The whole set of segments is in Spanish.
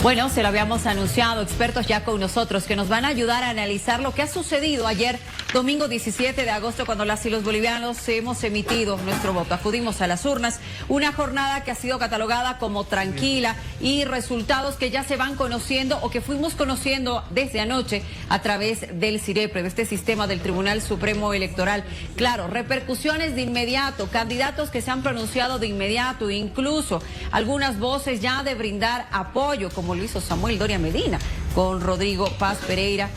Bueno, se lo habíamos anunciado, expertos ya con nosotros que nos van a ayudar a analizar lo que ha sucedido ayer, domingo 17 de agosto, cuando las y los bolivianos hemos emitido nuestro voto. Acudimos a las urnas, una jornada que ha sido catalogada como tranquila y resultados que ya se van conociendo o que fuimos conociendo desde anoche a través del CIREPRE, de este sistema del Tribunal Supremo Electoral. Claro, repercusiones de inmediato, candidatos que se han pronunciado de inmediato, incluso algunas voces ya de brindar apoyo, como lo hizo Samuel Doria Medina con Rodrigo Paz Pereira,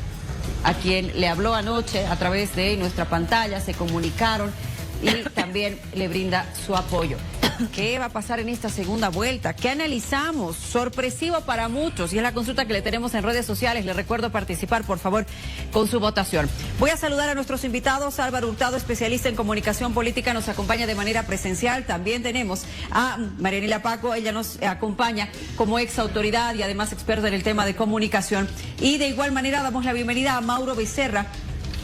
a quien le habló anoche a través de nuestra pantalla, se comunicaron y también le brinda su apoyo. ¿Qué va a pasar en esta segunda vuelta? ¿Qué analizamos? Sorpresivo para muchos y es la consulta que le tenemos en redes sociales. Le recuerdo participar, por favor, con su votación. Voy a saludar a nuestros invitados. Álvaro Hurtado, especialista en comunicación política, nos acompaña de manera presencial. También tenemos a Marianela Paco, ella nos acompaña como ex autoridad y además experta en el tema de comunicación. Y de igual manera damos la bienvenida a Mauro Becerra,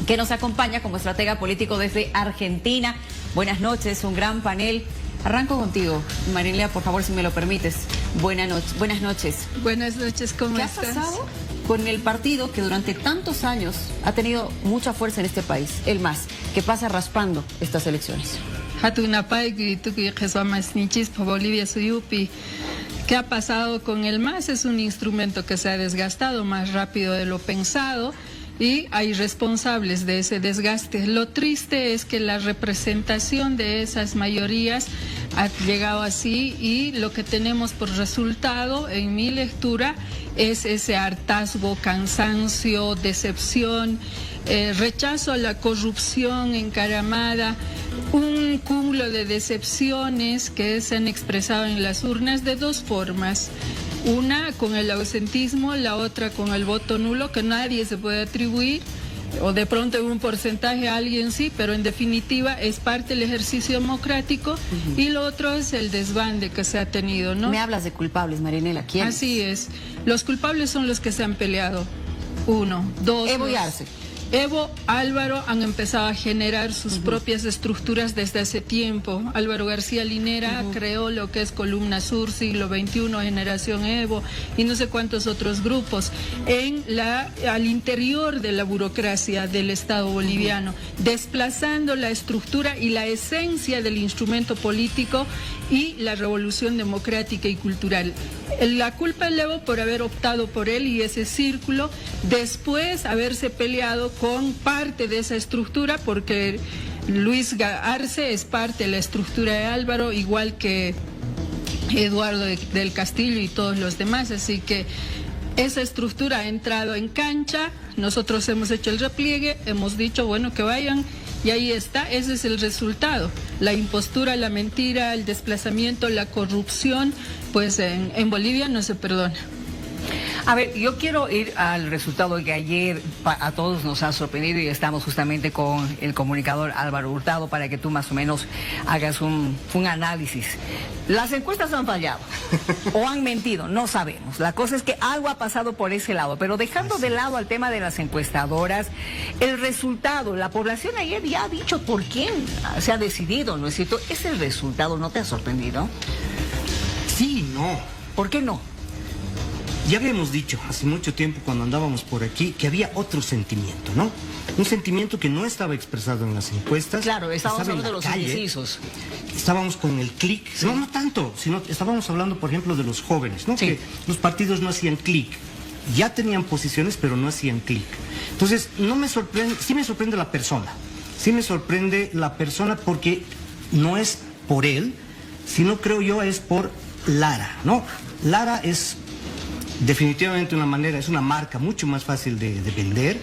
que nos acompaña como estratega político desde Argentina. Buenas noches, un gran panel. Arranco contigo, Marianela, por favor, si me lo permites. Buenas noches. Buenas noches, ¿cómo estás? ¿Qué ha pasado con el partido que durante tantos años ha tenido mucha fuerza en este país, el MAS, que pasa raspando estas elecciones? ¿Qué ha pasado con el MAS? Es un instrumento que se ha desgastado más rápido de lo pensado y hay responsables de ese desgaste. Lo triste es que la representación de esas mayorías ha llegado así y lo que tenemos por resultado, en mi lectura, es ese hartazgo, cansancio, decepción, rechazo a la corrupción encaramada, un cúmulo de decepciones que se han expresado en las urnas de dos formas. Una con el ausentismo, la otra con el voto nulo, que nadie se puede atribuir, o de pronto un porcentaje a alguien sí, pero en definitiva es parte del ejercicio democrático. Y lo otro es el desbande que se ha tenido, ¿no? Me hablas de culpables, Marianela, ¿quién? Así es. Los culpables son los que se han peleado. Uno, dos... Evo y Arce. Evo, Álvaro han empezado a generar sus propias estructuras desde hace tiempo. Álvaro García Linera creó lo que es Columna Sur, siglo XXI, Generación Evo y no sé cuántos otros grupos al interior de la burocracia del Estado boliviano, desplazando la estructura y la esencia del instrumento político y la revolución democrática y cultural. La culpa es de Evo por haber optado por él y ese círculo, después haberse peleado con parte de esa estructura, porque Luis Arce es parte de la estructura de Álvaro, igual que Eduardo del Castillo y todos los demás, así que esa estructura ha entrado en cancha, nosotros hemos hecho el repliegue, hemos dicho, bueno, que vayan, y ahí está, ese es el resultado. La impostura, la mentira, el desplazamiento, la corrupción, pues en Bolivia no se perdona. A ver, yo quiero ir al resultado que ayer a todos nos ha sorprendido y estamos justamente con el comunicador Álvaro Hurtado para que tú más o menos hagas un análisis. Las encuestas han fallado o han mentido, no sabemos. La cosa es que algo ha pasado por ese lado, pero dejando de lado al tema de las encuestadoras, el resultado, la población ayer ya ha dicho por quién se ha decidido, ¿no es cierto? ¿Ese resultado no te ha sorprendido? Sí, no. ¿Por qué no? Ya habíamos dicho hace mucho tiempo cuando andábamos por aquí que había otro sentimiento, ¿no? Un sentimiento que no estaba expresado en las encuestas. Claro, estábamos hablando de los indecisos. Estábamos con el clic, sí. No tanto, sino estábamos hablando, por ejemplo, de los jóvenes, ¿no? Sí. Que los partidos no hacían clic. Ya tenían posiciones, pero no hacían clic. Entonces, no me sorprende, sí me sorprende la persona. Sí me sorprende la persona porque no es por él, sino creo yo es por Lara, ¿no? Lara es definitivamente es una marca mucho más fácil de vender.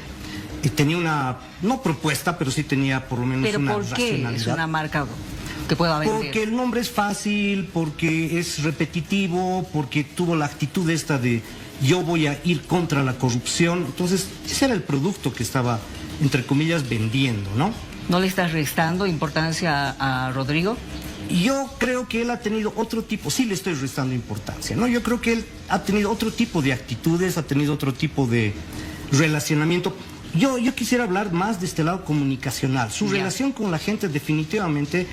Y tenía una, no propuesta, pero sí tenía por lo menos una racionalidad. ¿Pero por qué es una marca que pueda vender? Porque el nombre es fácil, porque es repetitivo, porque tuvo la actitud esta de yo voy a ir contra la corrupción. Entonces, ese era el producto que estaba, entre comillas, vendiendo, ¿no? ¿No le estás restando importancia a Rodrigo? Yo creo que él ha tenido otro tipo, sí le estoy restando importancia, ¿no? Yo creo que él ha tenido otro tipo de actitudes, ha tenido otro tipo de relacionamiento. Yo quisiera hablar más de este lado comunicacional. Su relación con la gente definitivamente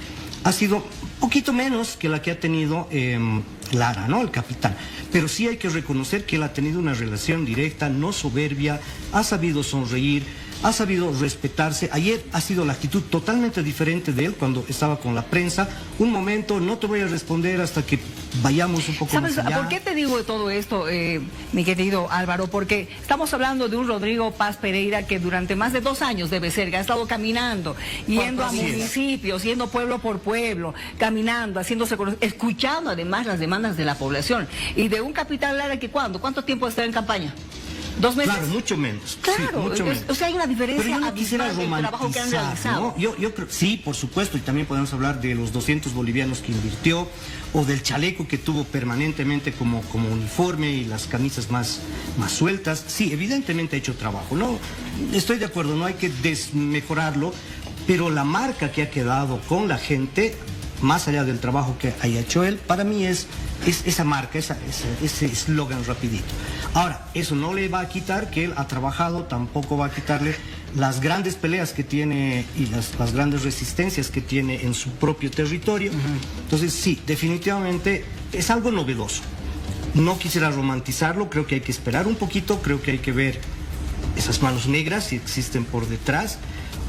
ha sido un poquito menos que la que ha tenido Lara, ¿no? El capitán. Pero sí hay que reconocer que él ha tenido una relación directa, no soberbia, ha sabido sonreír, ha sabido respetarse. Ayer ha sido la actitud totalmente diferente de él cuando estaba con la prensa. Un momento, no te voy a responder hasta que vayamos un poco más allá. ¿Por qué te digo de todo esto, mi querido Álvaro? Porque estamos hablando de un Rodrigo Paz Pereira que durante más de 2 años debe ser, que ha estado caminando, yendo a municipios, yendo pueblo por pueblo, caminando, haciéndose escuchando además las demandas de la población. Y de un capitán Lara que ¿cuánto tiempo está en campaña? 2 meses. Claro, mucho menos. Claro, sí, mucho menos. O sea, hay una diferencia. Pero yo no quisiera romantizar el trabajo que han realizado. ¿no? Yo creo, sí, por supuesto, y también podemos hablar de los 200 bolivianos que invirtió, o del chaleco que tuvo permanentemente como uniforme y las camisas más sueltas. Sí, evidentemente ha hecho trabajo. No, estoy de acuerdo, no hay que desmejorarlo, pero la marca que ha quedado con la gente, más allá del trabajo que haya hecho él, para mí es esa marca, ese eslogan rapidito. Ahora, eso no le va a quitar que él ha trabajado, tampoco va a quitarle las grandes peleas que tiene y las grandes resistencias que tiene en su propio territorio. Entonces, sí, definitivamente es algo novedoso. No quisiera romantizarlo, creo que hay que esperar un poquito, creo que hay que ver esas manos negras si existen por detrás.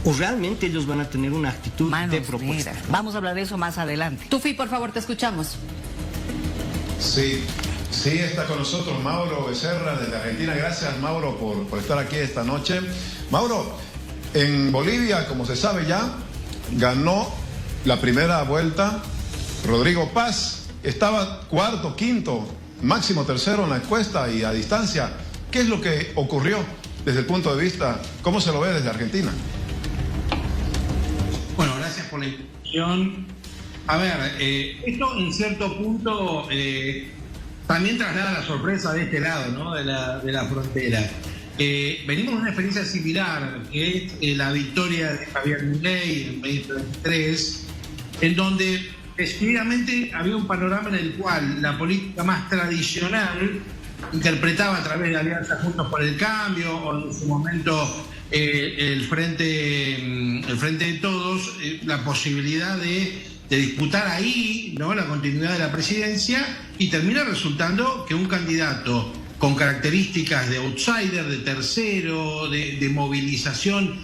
¿O realmente ellos van a tener una actitud de propuesta? Vamos a hablar de eso más adelante. Tufi, por favor, te escuchamos. Sí, está con nosotros Mauro Becerra desde Argentina. Gracias, Mauro, por estar aquí esta noche. Mauro, en Bolivia, como se sabe ya, ganó la primera vuelta Rodrigo Paz. Estaba cuarto, quinto, máximo tercero en la encuesta y a distancia. ¿Qué es lo que ocurrió desde el punto de vista, cómo se lo ve desde Argentina? Bueno, gracias por la invitación. A ver, esto en cierto punto también traslada la sorpresa de este lado, ¿no? de la frontera. Venimos de una experiencia similar, que es la victoria de Javier Milei en 2023, en donde decididamente había un panorama en el cual la política más tradicional interpretaba a través de Alianza Juntos por el Cambio, o en su momento el frente de todos, la posibilidad de disputar ahí, ¿no?, la continuidad de la presidencia, y termina resultando que un candidato con características de outsider, de tercero, de movilización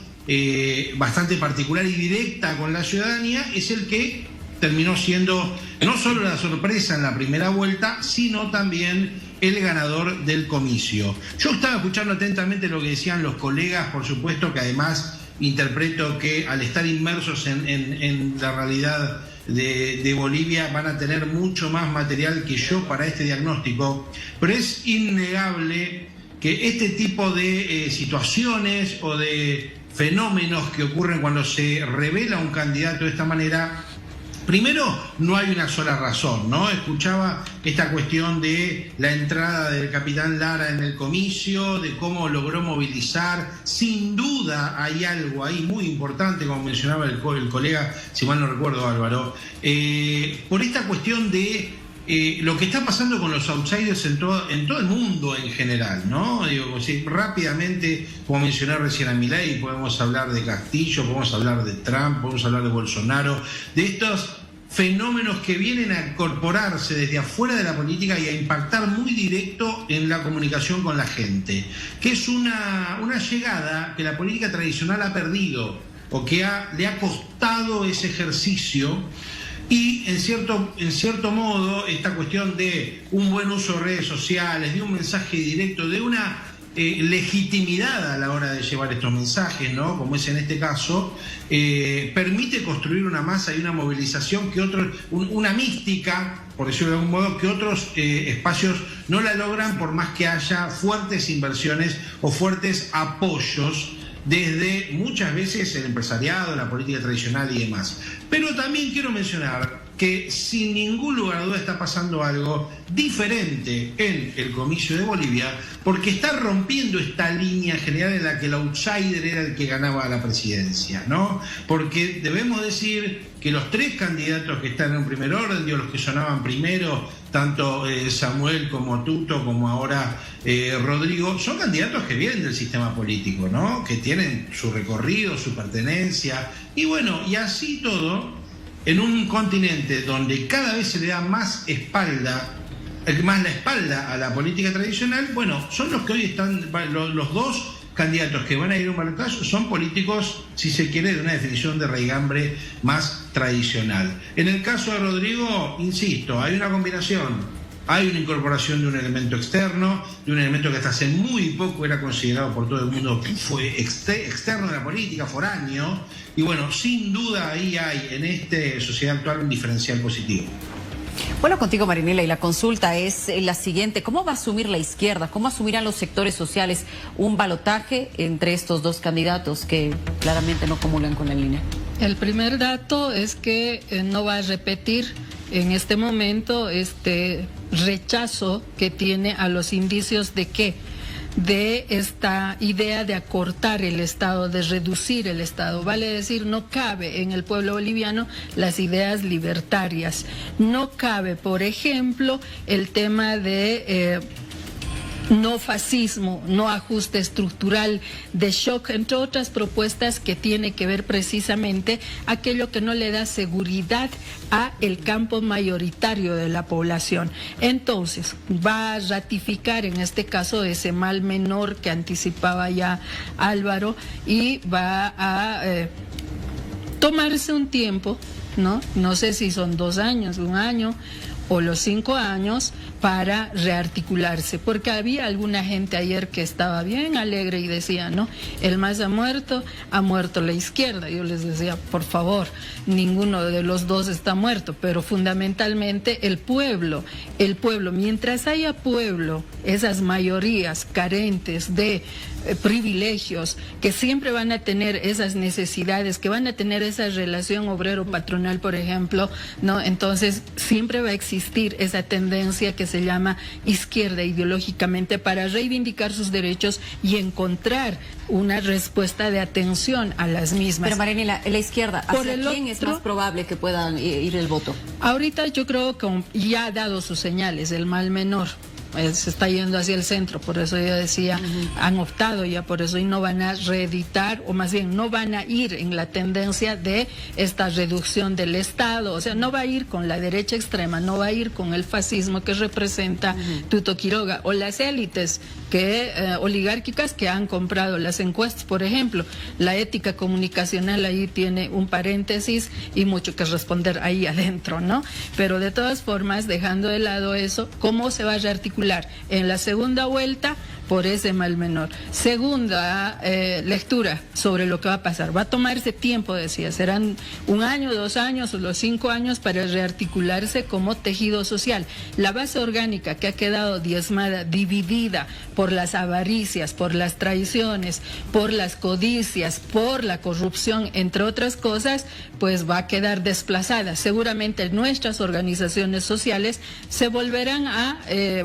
bastante particular y directa con la ciudadanía, es el que terminó siendo no solo la sorpresa en la primera vuelta, sino también el ganador del comicio. Yo estaba escuchando atentamente lo que decían los colegas, por supuesto que además interpreto que al estar inmersos en la realidad de Bolivia van a tener mucho más material que yo para este diagnóstico, pero es innegable que este tipo de situaciones o de fenómenos que ocurren cuando se revela un candidato de esta manera, primero, no hay una sola razón, ¿no? Escuchaba esta cuestión de la entrada del capitán Lara en el comicio, de cómo logró movilizar. Sin duda hay algo ahí muy importante, como mencionaba el colega, si mal no recuerdo, Álvaro, por esta cuestión de lo que está pasando con los outsiders en todo el mundo en general, ¿no? Digo, sí, rápidamente, como mencioné recién a Milei, podemos hablar de Castillo, podemos hablar de Trump, podemos hablar de Bolsonaro, de estos fenómenos que vienen a incorporarse desde afuera de la política y a impactar muy directo en la comunicación con la gente, que es una llegada que la política tradicional ha perdido, o que le ha costado ese ejercicio. Y en cierto modo, esta cuestión de un buen uso de redes sociales, de un mensaje directo, de una legitimidad a la hora de llevar estos mensajes, ¿no?, como es en este caso, permite construir una masa y una movilización que una mística, por decirlo de algún modo, que otros espacios no la logran, por más que haya fuertes inversiones o fuertes apoyos desde muchas veces el empresariado, la política tradicional y demás. Pero también quiero mencionar que sin ningún lugar a duda está pasando algo diferente en el comicio de Bolivia, porque está rompiendo esta línea general en la que el outsider era el que ganaba la presidencia, ¿no? Porque debemos decir que los 3 candidatos que están en un primer orden, los que sonaban primero, tanto Samuel como Tuto, como ahora Rodrigo, son candidatos que vienen del sistema político, ¿no?, que tienen su recorrido, su pertenencia, y bueno, y así todo, en un continente donde cada vez se le da más espalda más la espalda a la política tradicional, bueno, son los que hoy están, los dos candidatos que van a ir a un balotaje son políticos, si se quiere, de una definición de raigambre más tradicional. En el caso de Rodrigo, insisto, hay una combinación. Hay una incorporación de un elemento externo, de un elemento que hasta hace muy poco era considerado por todo el mundo, fue externo de la política, foráneo, y bueno, sin duda ahí hay en esta sociedad actual un diferencial positivo. Bueno, contigo, Marinela, y la consulta es la siguiente: ¿cómo va a asumir la izquierda, cómo asumirán los sectores sociales un balotaje entre estos dos candidatos que claramente no comulgan con la línea? El primer dato es que no va a repetir en este momento este rechazo que tiene a los indicios de que de esta idea de acortar el Estado, de reducir el Estado. Vale decir, no cabe en el pueblo boliviano las ideas libertarias. No cabe, por ejemplo, el tema de no fascismo, no ajuste estructural, de shock, entre otras propuestas que tiene que ver precisamente aquello que no le da seguridad a el campo mayoritario de la población. Entonces, va a ratificar en este caso ese mal menor que anticipaba ya Álvaro, y va a tomarse un tiempo, no sé si son 2 años, 1 año o los 5 años, para rearticularse, porque había alguna gente ayer que estaba bien alegre y decía, no, el MAS ha muerto la izquierda. Yo les decía, por favor, ninguno de los dos está muerto, pero fundamentalmente el pueblo, mientras haya pueblo, esas mayorías carentes de privilegios, que siempre van a tener esas necesidades, que van a tener esa relación obrero-patronal, por ejemplo, entonces siempre va a existir esa tendencia que se llama izquierda ideológicamente para reivindicar sus derechos y encontrar una respuesta de atención a las mismas. Pero Marinela, la izquierda, ¿hacia quién es más probable que puedan ir el voto? Ahorita yo creo que ya ha dado sus señales, el mal menor. Se está yendo hacia el centro, por eso yo decía, han optado ya por eso y no van a reeditar, o más bien no van a ir en la tendencia de esta reducción del Estado, o sea, no va a ir con la derecha extrema, no va a ir con el fascismo que representa Tuto Quiroga, o las élites oligárquicas que han comprado las encuestas, por ejemplo. La ética comunicacional ahí tiene un paréntesis y mucho que responder ahí adentro, Pero de todas formas, dejando de lado eso, ¿cómo se va a rearticular en la segunda vuelta? Por ese mal menor. Segunda lectura sobre lo que va a pasar. Va a tomarse tiempo, decía, serán 1 año, 2 años o los 5 años para rearticularse como tejido social. La base orgánica que ha quedado diezmada, dividida por las avaricias, por las traiciones, por las codicias, por la corrupción, entre otras cosas, pues va a quedar desplazada. Seguramente nuestras organizaciones sociales se volverán a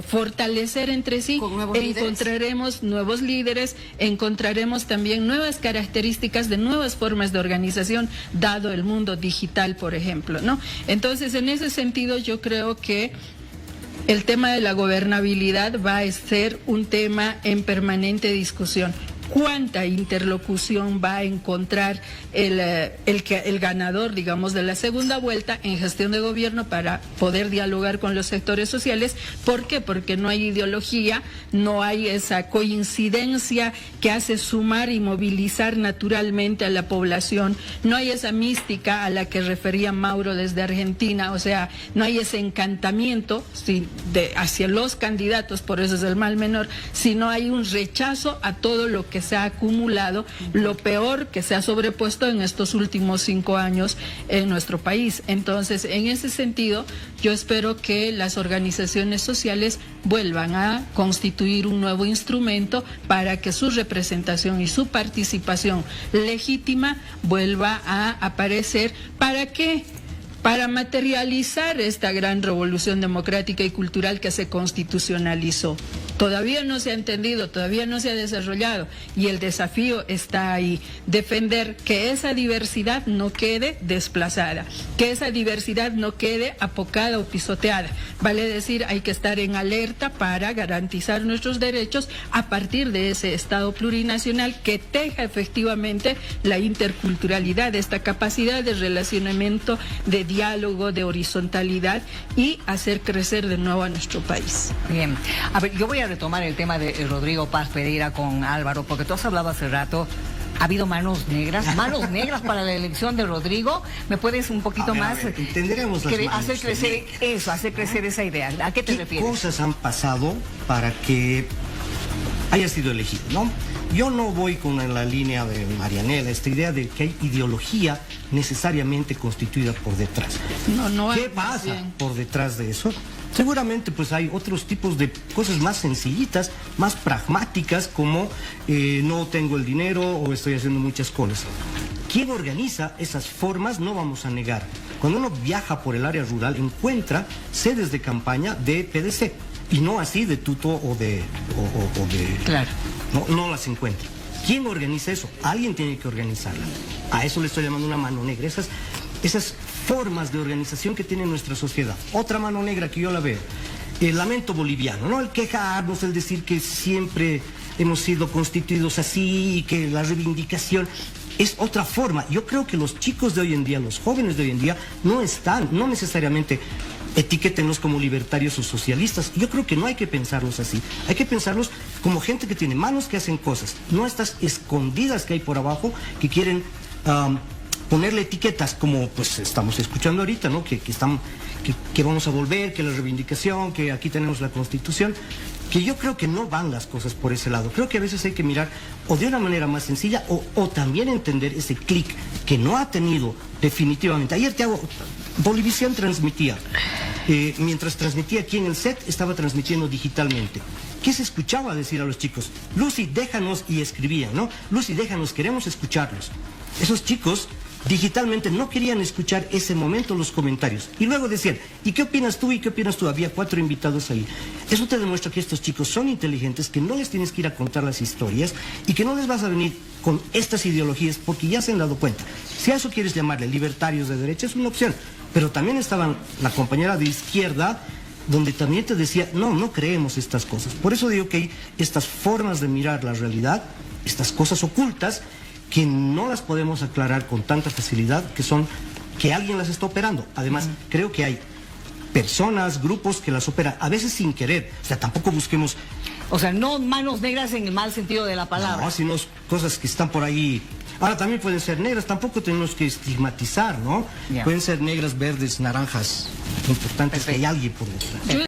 fortalecer entre sí, encontraremos nuevos líderes, encontraremos también nuevas características de nuevas formas de organización, dado el mundo digital, por ejemplo, Entonces, en ese sentido, yo creo que el tema de la gobernabilidad va a ser un tema en permanente discusión. ¿Cuánta interlocución va a encontrar el ganador, digamos, de la segunda vuelta en gestión de gobierno para poder dialogar con los sectores sociales? ¿Por qué? Porque no hay ideología, no hay esa coincidencia que hace sumar y movilizar naturalmente a la población, no hay esa mística a la que refería Mauro desde Argentina, o sea, no hay ese encantamiento hacia los candidatos, por eso es el mal menor, sino hay un rechazo a todo lo que se ha acumulado, lo peor que se ha sobrepuesto en estos últimos 5 años en nuestro país. Entonces, en ese sentido, yo espero que las organizaciones sociales vuelvan a constituir un nuevo instrumento para que su representación y su participación legítima vuelva a aparecer. ¿Para qué? Para materializar esta gran revolución democrática y cultural que se constitucionalizó. Todavía no se ha entendido, todavía no se ha desarrollado y el desafío está ahí, defender que esa diversidad no quede desplazada, que esa diversidad no quede apocada o pisoteada. Vale decir, hay que estar en alerta para garantizar nuestros derechos a partir de ese Estado plurinacional que teja efectivamente la interculturalidad, esta capacidad de relacionamiento, de diálogo, de horizontalidad y hacer crecer de nuevo a nuestro país. Bien, a ver, yo voy a retomar el tema de Rodrigo Paz Pereira con Álvaro, porque tú has hablado hace rato, ha habido manos negras para la elección de Rodrigo. ¿Me puedes un poquito más entenderemos las manos hacer crecer eso, hacer crecer esa idea? ¿A qué te refieres? ¿Qué cosas han pasado para que haya sido elegido, no? Yo no voy con la línea de Marianela, esta idea de que hay ideología necesariamente constituida por detrás. ¿Qué pasa por detrás de eso? Seguramente pues hay otros tipos de cosas más sencillitas, más pragmáticas, como no tengo el dinero o estoy haciendo muchas cosas. ¿Quién organiza esas formas? No vamos a negar. Cuando uno viaja por el área rural encuentra sedes de campaña de PDC y no así de Tuto o de Claro. No las encuentra. ¿Quién organiza eso? Alguien tiene que organizarla. A eso le estoy llamando una mano negra. Esas formas de organización que tiene nuestra sociedad. Otra mano negra que yo la veo, el lamento boliviano, ¿no? El quejarnos, el decir que siempre hemos sido constituidos así y que la reivindicación es otra forma. Yo creo que los chicos de hoy en día, los jóvenes de hoy en día, no necesariamente etiquétenlos como libertarios o socialistas. Yo creo que no hay que pensarlos así. Hay que pensarlos como gente que tiene manos que hacen cosas, no estas escondidas que hay por abajo que quieren ponerle etiquetas como pues estamos escuchando ahorita, ¿no? Que vamos a volver, que la reivindicación, que aquí tenemos la Constitución, que yo creo que no van las cosas por ese lado. Creo que a veces hay que mirar o de una manera más sencilla o también entender ese clic que no ha tenido definitivamente. Ayer Bolivisión transmitía, mientras transmitía aquí en el set, estaba transmitiendo digitalmente. ¿Qué se escuchaba decir a los chicos? Lucy, déjanos, y escribían, ¿no? Lucy, déjanos, queremos escucharlos. Esos chicos digitalmente no querían escuchar ese momento los comentarios. Y luego decían, ¿y qué opinas tú? ¿Y qué opinas tú? Había 4 invitados ahí. Eso te demuestra que estos chicos son inteligentes, que no les tienes que ir a contar las historias y que no les vas a venir con estas ideologías porque ya se han dado cuenta. Si a eso quieres llamarle libertarios de derecha, es una opción. Pero también estaban la compañera de izquierda, donde también te decía, no creemos estas cosas. Por eso digo que hay estas formas de mirar la realidad, estas cosas ocultas, que no las podemos aclarar con tanta facilidad, que alguien las está operando. Además, creo que hay personas, grupos que las operan, a veces sin querer. O sea, tampoco busquemos... O sea, no manos negras en el mal sentido de la palabra. No, sino cosas que están por ahí. Ahora, también pueden ser negras, tampoco tenemos que estigmatizar, ¿no? Yeah. Pueden ser negras, verdes, naranjas. Lo importante es que hay alguien por detrás.